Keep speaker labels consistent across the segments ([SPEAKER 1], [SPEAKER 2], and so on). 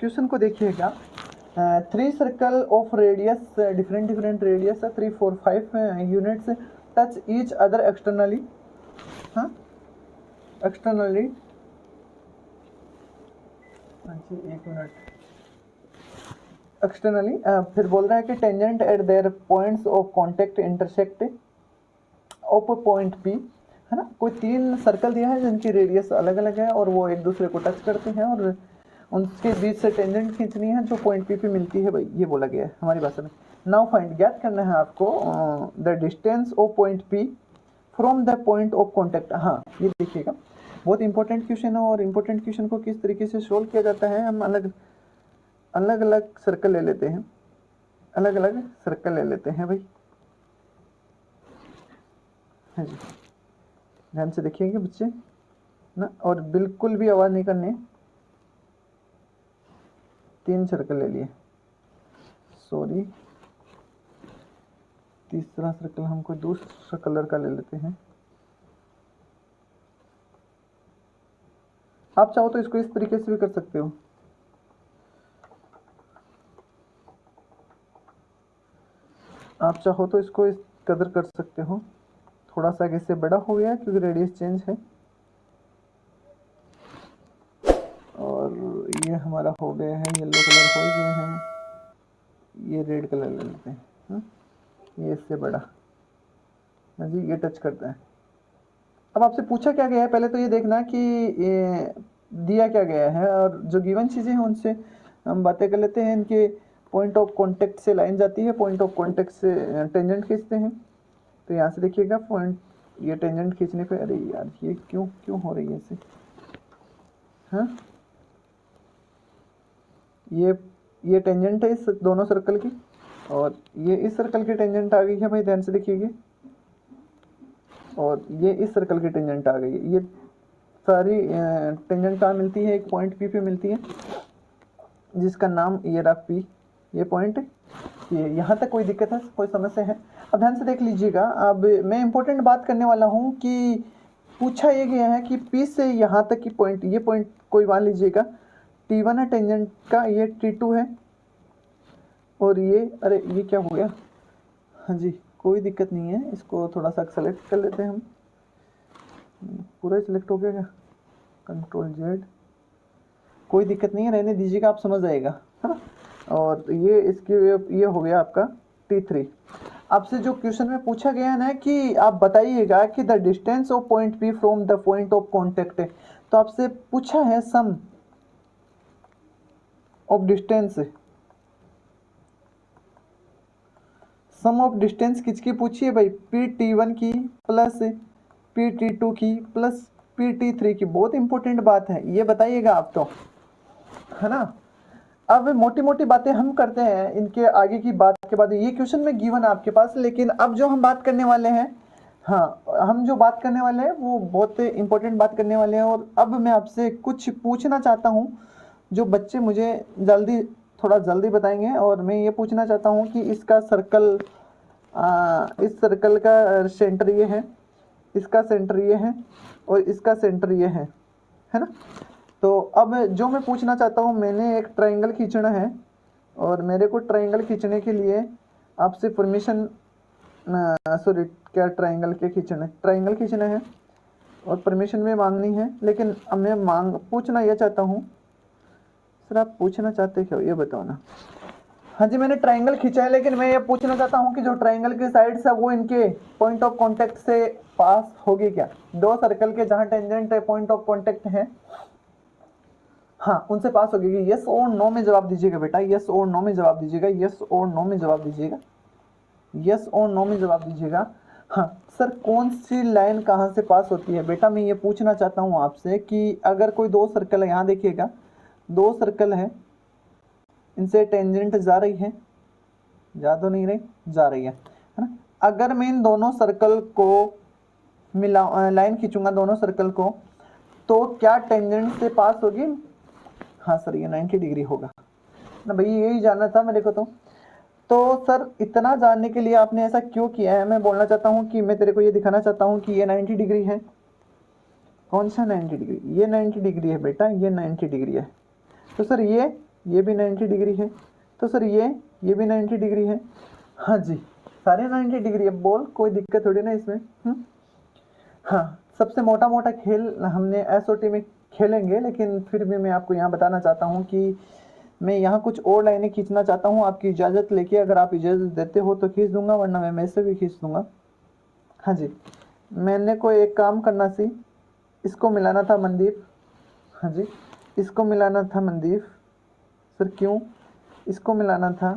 [SPEAKER 1] Question को देखिएगा, 3 circle of radius different radius 3, 4, 5 units touch each other externally, हाँ externally, एक मिनट, एक्सटर्नली फिर बोल रहा है कि tangent at there points of contact intersect of point P, है ना। कोई 3 सर्कल दिया है जिनकी रेडियस अलग अलग है और वो एक दूसरे को टच करते हैं और उनके बीच से टेंजेंट खींचनी है जो पॉइंट पी पे मिलती है भाई, ये बोला गया है हमारी भाषा में। नाउ फाइंड, ज्ञात करना है आपको the distance of point P from the point of contact. हाँ ये देखिएगा बहुत इंपॉर्टेंट क्वेश्चन है, और इंपॉर्टेंट क्वेश्चन को किस तरीके से सोल्व किया जाता है, हम अलग अलग सर्कल ले लेते हैं, अलग अलग सर्कल ले लेते हैं भाई। हाँ जी, ध्यान से देखिएगा बच्चे ना, और बिल्कुल भी आवाज़ नहीं करनी। 3 सर्कल ले लिए, सॉरी तीसरा सर्कल हम कोई दूसरा कलर का ले लेते हैं। आप चाहो तो इसको इस तरीके से भी कर सकते हो, आप चाहो तो इसको इस कदर कर सकते हो, थोड़ा सा इससे बड़ा हो गया क्योंकि रेडियस चेंज है, और ये हमारा हो गया है येलो कलर हो गए हैं, ये रेड कलर ले लेते हैं, ये इससे बड़ा, हाँ जी ये टच करता है। अब आपसे पूछा क्या गया है, पहले तो ये देखना कि ये दिया क्या गया है, और जो गिवन चीज़ें हैं उनसे हम बातें कर लेते हैं। इनके पॉइंट ऑफ कांटेक्ट से लाइन जाती है, पॉइंट ऑफ कांटेक्ट से टेंजेंट खींचते हैं। तो यहाँ से देखिएगा पॉइंट, ये टेंजेंट खींचने पे, अरे यार ये क्यों हो रही है ऐसे, हाँ ये टेंजेंट है इस दोनों सर्कल की, और ये इस सर्कल की टेंजेंट आ गई है भाई, ध्यान से देखिएगा, और ये इस सर्कल की टेंजेंट आ गई है। ये सारी टेंजेंट कहाँ मिलती है, एक पॉइंट पी पे मिलती है जिसका नाम ये रहा पी, ये पॉइंट, ये यहाँ तक कोई दिक्कत है, कोई समस्या है? अब ध्यान से देख लीजिएगा, अब मैं इंपॉर्टेंट बात करने वाला हूँ कि पूछा ये गया है कि पी से यहाँ तक की पॉइंट, ये पॉइंट कोई मान लीजिएगा T1 है टेंजेंट का, ये T2 है, और ये, अरे ये क्या हो गया, हाँ जी कोई दिक्कत नहीं है, इसको थोड़ा सा सेलेक्ट कर लेते हैं हम, पूरा ही सिलेक्ट हो गया क्या, Ctrl+Z, कोई दिक्कत नहीं है, रहने दीजिएगा, आप समझ आएगा, है ना। और ये इसकी ये हो गया आपका T3। आपसे जो क्वेश्चन में पूछा गया है ना कि आप बताइएगा कि the distance of point P from the point of contact, तो आपसे पूछा है sum of distance, sum of distance किसकी पूछी है भाई, PT1 की प्लस PT2 की प्लस PT3 की। बहुत इंपॉर्टेंट बात है, ये बताइएगा आप तो, है ना। अब मोटी मोटी बातें हम करते हैं, इनके आगे की बात के बाद ये क्वेश्चन में गिवन है आपके पास, लेकिन अब जो हम बात करने वाले हैं, हाँ हम जो बात करने वाले हैं वो बहुत इंपॉर्टेंट बात करने वाले हैं। और अब मैं आपसे कुछ पूछना चाहता हूँ जो बच्चे मुझे थोड़ा जल्दी बताएंगे, और मैं ये पूछना चाहता हूँ कि इसका सर्कल, इस सर्कल का सेंटर ये है, इसका सेंटर ये है, और इसका सेंटर ये है ना। तो अब जो मैं पूछना चाहता हूँ, मैंने एक ट्रायंगल खींचना है, और मेरे को ट्रायंगल खींचने के लिए आपसे परमिशन, सॉरी क्या ट्रायंगल के खींचना है, ट्रायंगल खींचना है और परमिशन में मांगनी है। लेकिन अब मैं पूछना यह चाहता हूँ, सर आप पूछना चाहते क्या, ये बताओ ना। हाँ जी मैंने ट्रायंगल खींचा है, लेकिन मैं ये पूछना चाहता हूँ कि जो ट्रायंगल की साइड है वो इनके पॉइंट ऑफ कांटेक्ट से पास होगी क्या, 2 सर्कल के जहाँ टेंजेंट है, पॉइंट ऑफ कांटेक्ट है, हाँ उनसे पास होगी। यस और नो में जवाब दीजिएगा बेटा, यस और नो में जवाब दीजिएगा, यस और नो में जवाब दीजिएगा, यस और नो में जवाब दीजिएगा। हाँ सर कौन सी लाइन कहाँ से पास होती है बेटा, मैं ये पूछना चाहता हूँ आपसे कि अगर कोई 2 सर्कल है, यहाँ देखिएगा 2 सर्कल है, इनसे टेंजेंट जा रही है, जा तो नहीं रही, जा रही है ना। अगर मैं इन दोनों सर्कल को मिला, लाइन खींचूंगा दोनों सर्कल को, तो क्या टेंजेंट से पास होगी? हाँ सर ये 90 डिग्री होगा ना भाई, यही जानना था मेरे को। तो सर इतना जानने के लिए आपने ऐसा क्यों किया है, मैं बोलना चाहता हूँ कि मैं तेरे को ये दिखाना चाहता हूँ कि ये 90 डिग्री है। कौन सा 90 डिग्री? ये 90 डिग्री है बेटा, ये 90 डिग्री है। तो सर ये ये भी 90 डिग्री है। तो सर ये भी 90 डिग्री है। हाँ जी, सारे 90 डिग्री है। बोल, कोई दिक्कत थोड़ी ना इसमें। हाँ, सबसे मोटा मोटा खेल हमने एसओटी में खेलेंगे, लेकिन फिर भी मैं आपको यहाँ बताना चाहता हूँ कि मैं यहाँ कुछ और लाइनें खींचना चाहता हूँ आपकी इजाज़त लेके। अगर आप इजाज़त देते हो तो खींच दूंगा, वरना मैं से भी खींच दूंगा। हाँ जी, मैंने कोई एक काम करना सी, इसको मिलाना था मनदीप। हाँ जी, इसको मिलाना था मनदीप। सर क्यों इसको मिलाना था?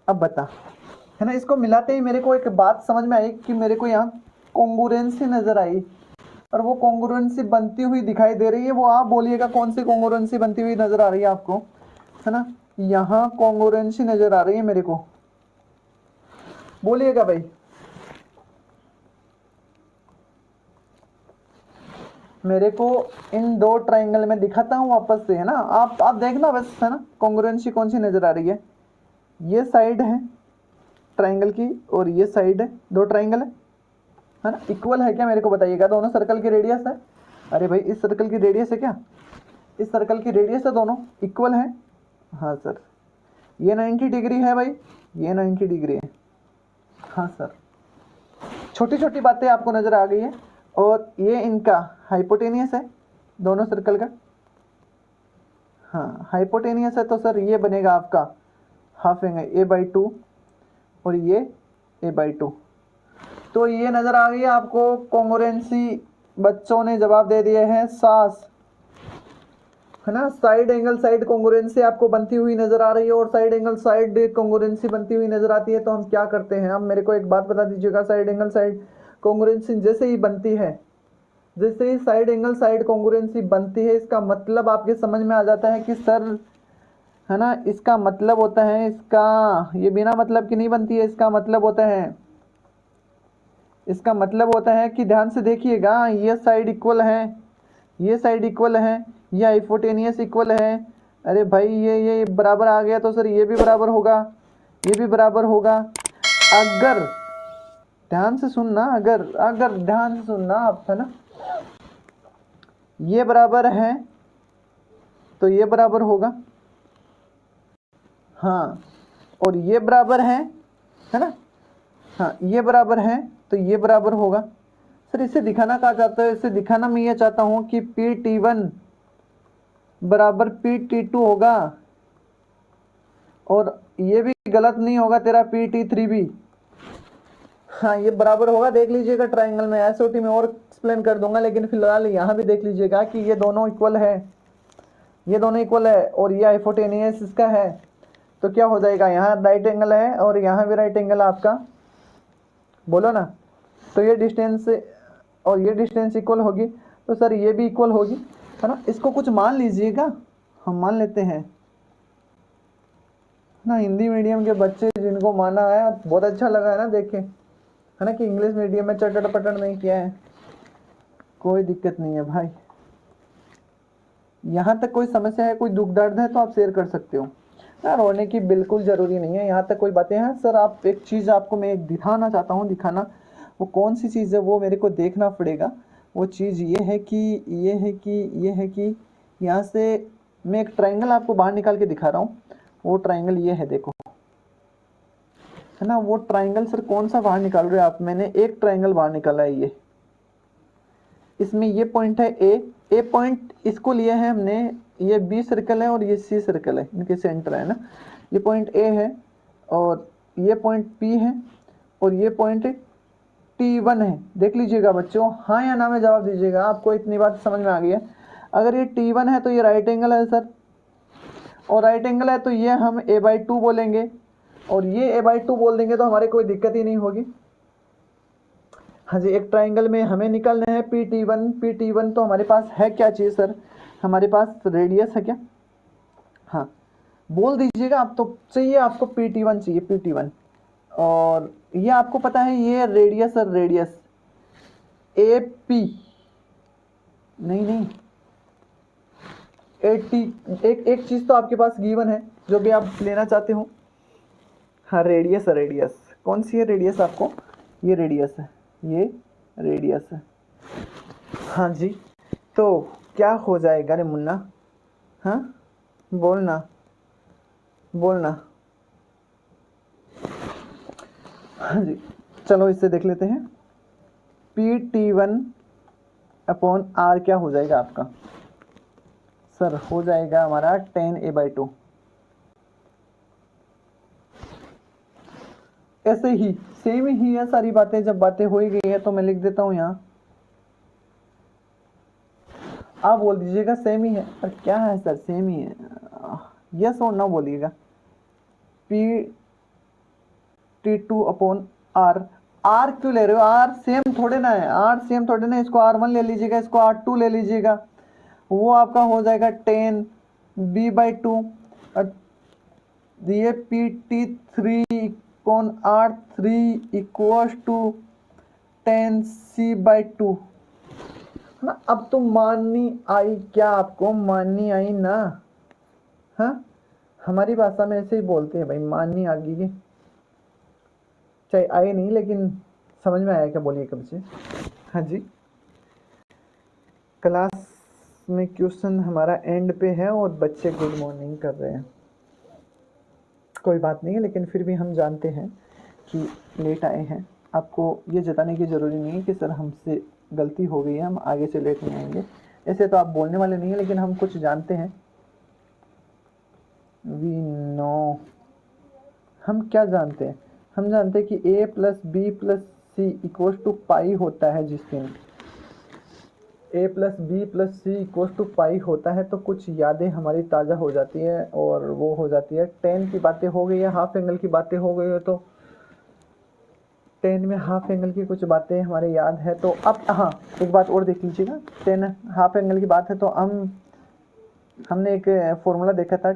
[SPEAKER 1] अब बता, है ना। इसको मिलाते ही मेरे को एक बात समझ में आई कि मेरे को यहाँ कॉन्ग्रुएंसी नज़र आई, और वो कॉन्ग्रुएंसी बनती हुई दिखाई दे रही है। वो आप बोलिएगा कौन सी कॉन्ग्रुएंसी बनती हुई नज़र आ रही है आपको, है ना। यहाँ कॉन्ग्रुएंसी नज़र आ रही है मेरे को, बोलिएगा भाई। मेरे को इन दो ट्राइंगल में दिखाता हूँ वापस से, है ना। आप देखना बस, है ना, कॉन्ग्रुएंसी कौन सी नज़र आ रही है। ये साइड है ट्राइंगल की और ये साइड है, दो ट्राइंगल है ना। इक्वल है क्या, मेरे को बताइएगा। दोनों सर्कल की रेडियस है। अरे भाई, इस सर्कल की रेडियस है क्या, इस सर्कल की रेडियस है, दोनों इक्वल है। हाँ सर, ये 90 डिग्री है भाई, ये 90 डिग्री है। हाँ सर, छोटी छोटी बातें आपको नज़र आ गई है। और ये इनका हाइपोटेनियस है, दोनों सर्कल का। हाँ, हाइपोटेनियस है, तो सर ये बनेगा आपका हाफ एंगल a/2 और ये a/2। तो ये नज़र आ गई है आपको कॉन्ग्रुएंसी। बच्चों ने जवाब दे दिए हैं सास, है ना। साइड एंगल साइड कॉन्ग्रुएंसी आपको बनती हुई नजर आ रही है, और साइड एंगल साइड कॉन्ग्रुएंसी बनती हुई नजर आती है। तो हम क्या करते हैं, अब मेरे को एक बात बता दीजिएगा। साइड एंगल साइड कॉन्ग्रुएंसी जैसे ही बनती है, जैसे ही साइड एंगल साइड कॉन्ग्रुएंसी बनती है, इसका मतलब आपके समझ में आ जाता है कि सर, है ना, इसका मतलब होता है, इसका ये बिना मतलब की नहीं बनती है। इसका मतलब होता है, इसका मतलब होता है कि ध्यान से देखिएगा, ये साइड इक्वल है, ये साइड इक्वल है, ये हाइपोटेनियस इक्वल है। अरे भाई, ये बराबर आ गया, तो सर ये भी बराबर होगा, ये भी बराबर होगा। अगर ध्यान से सुनना, अगर ध्यान से सुनना आप, है ना, ये बराबर है तो ये बराबर होगा। हाँ, और ये बराबर है ना। हाँ, ये बराबर है तो ये बराबर होगा। सर इसे दिखाना कहा चाहता है, इसे दिखाना मैं ये चाहता हूँ कि PT1 बराबर PT2 होगा, और ये भी गलत नहीं होगा तेरा PT3 भी। हाँ, ये बराबर होगा। देख लीजिएगा ट्राइंगल में, एसओटी में और एक्सप्लेन कर दूंगा, लेकिन फिलहाल यहाँ भी देख लीजिएगा कि ये दोनों इक्वल है, ये दोनों इक्वल है, और ये हाइपोटेनियस इसका है। तो क्या हो जाएगा, यहाँ राइट एंगल है और यहाँ भी राइट एंगल आपका, बोलो ना। तो ये डिस्टेंस और ये डिस्टेंस इक्वल होगी, तो सर ये भी इक्वल होगी, है ना। इसको कुछ मान लीजिएगा, हम मान लेते हैं ना। हिंदी मीडियम के बच्चे जिनको माना है, बहुत अच्छा लगा है ना देख के, है ना, कि इंग्लिश मीडियम में चटड़ पटड़ नहीं किया है। कोई दिक्कत नहीं है भाई, यहाँ तक कोई समस्या है, कोई दुख दर्द है तो आप शेयर कर सकते हो ना। रोने की बिल्कुल ज़रूरी नहीं है, यहाँ तक कोई बातें हैं। सर आप, एक चीज़ आपको मैं एक दिखाना चाहता हूँ, दिखाना, वो कौन सी चीज़ है वो मेरे को देखना पड़ेगा। वो चीज़ ये है कि यहाँ से मैं एक ट्राइंगल आपको बाहर निकाल के दिखा रहा हूँ। वो ट्राइंगल ये है, देखो, है ना। वो ट्राइंगल सर कौन सा बाहर निकाल रहे हो आप? मैंने एक ट्राइंगल बाहर निकाला है, ये, इसमें ये पॉइंट है ए पॉइंट, इसको लिया है हमने। ये बी सर्कल है और ये सी सर्कल है, इनके सेंटर है ना। ये पॉइंट ए है और ये पॉइंट पी है और ये पॉइंट T1 है। देख लीजिएगा बच्चों, हाँ या ना में जवाब दीजिएगा। आपको इतनी बात समझ में आ गई है। अगर ये T1 है तो ये राइट एंगल है सर, और राइट एंगल है तो ये हम a/2 बोलेंगे, और ये a/2 बोल देंगे तो हमारे कोई दिक्कत ही नहीं होगी। हाँ जी, एक ट्राइंगल में हमें निकालना है PT1। तो हमारे पास है क्या चीज़ सर? हमारे पास रेडियस है क्या? हाँ, बोल दीजिएगा आप। तो चाहिए आपको PT1, चाहिए PT1, और ये आपको पता है ये रेडियस है, रेडियस AP, नहीं, AT। एक चीज़ तो आपके पास गिवन है जो भी आप लेना चाहते हो। हाँ, रेडियस है, रेडियस कौन सी है? रेडियस आपको, ये रेडियस है, ये रेडियस है। हाँ जी, तो क्या हो जाएगा रे मुन्ना? हाँ, बोलना। बोलना। हाँ जी, चलो इससे देख लेते हैं। PT1/R क्या हो जाएगा आपका सर? हो जाएगा हमारा 10A/2। ऐसे ही सेम ही है सारी बातें। जब बातें हो ही गई है तो मैं लिख देता हूँ यहाँ, आप बोल दीजिएगा सेम ही है। पर क्या है सर, सेम ही है, यस और नो बोलिएगा। PT2/R। आर क्यों ले रहे हो? आर सेम थोड़े ना है, आर सेम थोड़े ना। इसको R1 ले लीजिएगा, इसको R2 ले लीजिएगा, वो आपका हो जाएगा 10B/2। ये PT3/R3 इक्वल्स टू 10C/2 ना। अब तो माननी आई क्या? आपको माननी आई ना? हाँ, हमारी भाषा में ऐसे ही बोलते हैं भाई, माननी आ गई। चाहे आए नहीं, लेकिन समझ में आया क्या? बोलिए कब से। हाँ जी, क्लास में क्वेश्चन हमारा एंड पे है और बच्चे गुड मॉर्निंग कर रहे हैं। कोई बात नहीं है, लेकिन फिर भी हम जानते हैं कि लेट आए हैं। आपको ये जताने की ज़रूरी नहीं है कि सर हमसे गलती हो गई है, हम आगे से लेट नहीं आएंगे। ऐसे तो आप बोलने वाले नहीं हैं, लेकिन हम कुछ जानते हैं। वी नो, हम क्या जानते हैं? हम जानते हैं कि A+B+C=पाई होता है। जिस दिन A+B+C=पाई होता है तो कुछ यादें हमारी ताज़ा हो जाती है, और वो हो जाती है 10 की बातें हो गई है, हाफ एंगल की बातें हो गई है, तो 10 में हाफ एंगल की कुछ बातें हमारे याद है। तो अब हाँ, एक बात और देख लीजिएगा। 10 हाफ एंगल की बात है तो हमने एक फॉर्मूला देखा था,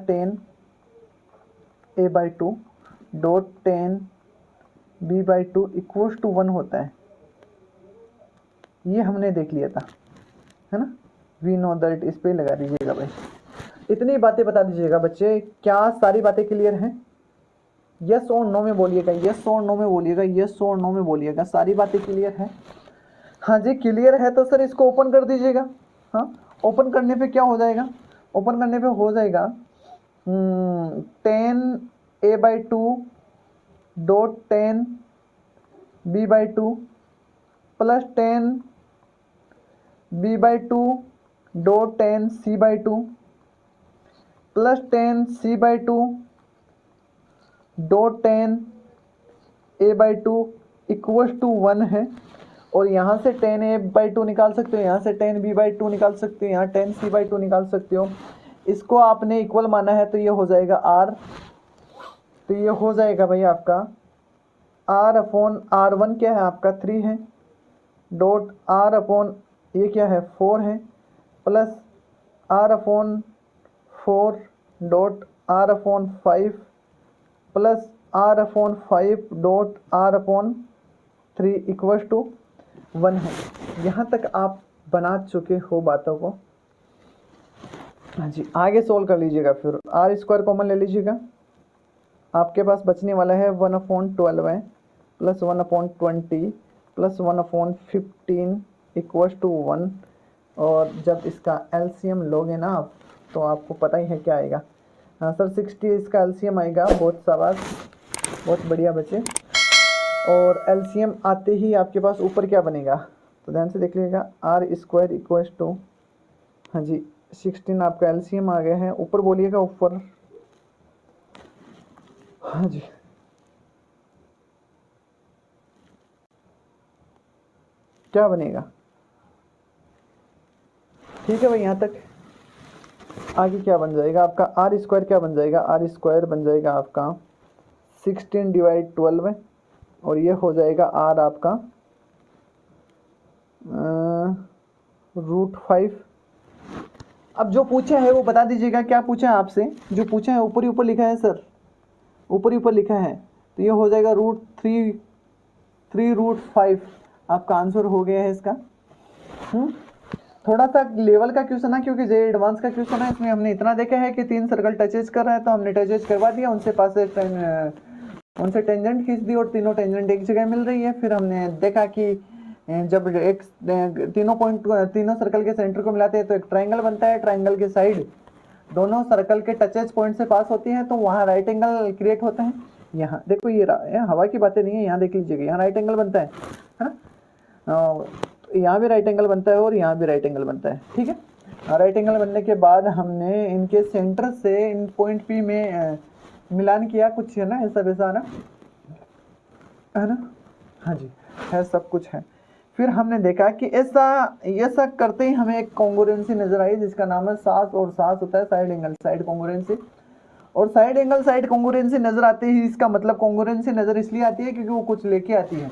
[SPEAKER 1] 10A/2 dot 10B/2 equals to 1 होता है। ये हमने देख लिया था, है ना। वी नो दैट, इस पे लगा दीजिएगा भाई। इतनी बातें बता दीजिएगा बच्चे। क्या सारी बातें क्लियर हैं? यस और नो में बोलिएगा, यस और नो में बोलिएगा, यस और नो में बोलिएगा। सारी बातें क्लियर है? हाँ जी क्लियर है। तो सर इसको ओपन कर दीजिएगा। हाँ, ओपन करने पे क्या हो जाएगा? ओपन करने पे हो जाएगा 10A/2 dot 10B/2 plus 10B/2 dot 10C/2 plus 10C/2 dot 10A/2 equals to 1 है। और यहाँ से 10A/2 निकाल सकते हो, यहाँ से 10B/2 निकाल सकते हो, यहाँ 10C/2 निकाल सकते हो। इसको आपने इक्वल माना है तो ये हो जाएगा R। तो ये हो जाएगा भाई आपका R/R1 क्या है आपका 3 है, डॉट R/ ये क्या है 4 है, plus R/4 dot R/5 plus R/5 dot R/3 equals to 1 है। यहाँ तक आप बना चुके हो बातों को। हाँ जी, आगे सोल्व कर लीजिएगा। फिर R² कॉमन ले लीजिएगा, आपके पास बचने वाला है 1/12 है, प्लस 1/20 प्लस 1/15 इक्वल्स टू 1। और जब इसका एलसीएम लोगे ना आप, तो आपको पता ही है क्या आएगा। हाँ सर 60 इसका एलसीएम आएगा। बहुत शाबाश, बहुत बढ़िया बच्चे। और एलसीएम आते ही आपके पास ऊपर क्या बनेगा, तो ध्यान से देख लीजिएगा। R² इक्वल्स टू, हाँ जी 16 आपका एलसीएम आ गया है। ऊपर बोलिएगा, ऊपर। हाँ जी, क्या बनेगा? ठीक है भाई, यहाँ तक। आगे क्या बन जाएगा आपका? R² क्या बन जाएगा? R² बन जाएगा आपका 16/12 और ये हो जाएगा R आपका √5। अब जो पूछा है वो बता दीजिएगा, क्या पूछा है आपसे? जो पूछा है ऊपर ही ऊपर लिखा है सर, ऊपर ही ऊपर लिखा है। तो ये हो जाएगा √3 आपका आंसर हो गया है इसका। थोड़ा सा लेवल का क्वेश्चन है, क्योंकि जे एडवांस का क्वेश्चन है। इसमें हमने इतना देखा है कि 3 सर्कल टचेज कर रहा है, तो हमने टचेज करवा दिया उनसे, पास उनसे टेंजेंट खींच दी और तीनों टेंजेंट एक जगह मिल रही है। फिर हमने देखा कि जब तीनों सर्कल के सेंटर को मिलाते हैं तो एक ट्राइंगल बनता है। ट्राइंगल के साइड दोनों सर्कल के टचेज पॉइंट से पास होती हैं तो वहाँ राइट एंगल क्रिएट होते हैं। यहाँ देखो ये हवा की बातें नहीं है, यहाँ देख लीजिएगा, यहाँ राइट एंगल बनता है ना, यहाँ भी राइट एंगल बनता है और यहाँ भी राइट एंगल बनता है। ठीक है, राइट एंगल बनने के बाद हमने इनके सेंटर से इन पॉइंट पी में मिलान किया, कुछ है ना ऐसा वैसा ना, है ना, हाँ जी है, सब कुछ है। फिर हमने देखा कि ऐसा करते ही हमें एक कॉन्ग्रुएंसी नजर आई जिसका नाम है सास, और सास होता है साइड एंगल साइड कॉन्ग्रुएंसी। और साइड एंगल साइड कॉन्ग्रुएंसी नजर आते ही इसका मतलब कॉन्ग्रुएंसी नजर इसलिए आती है क्योंकि वो कुछ लेके आती है।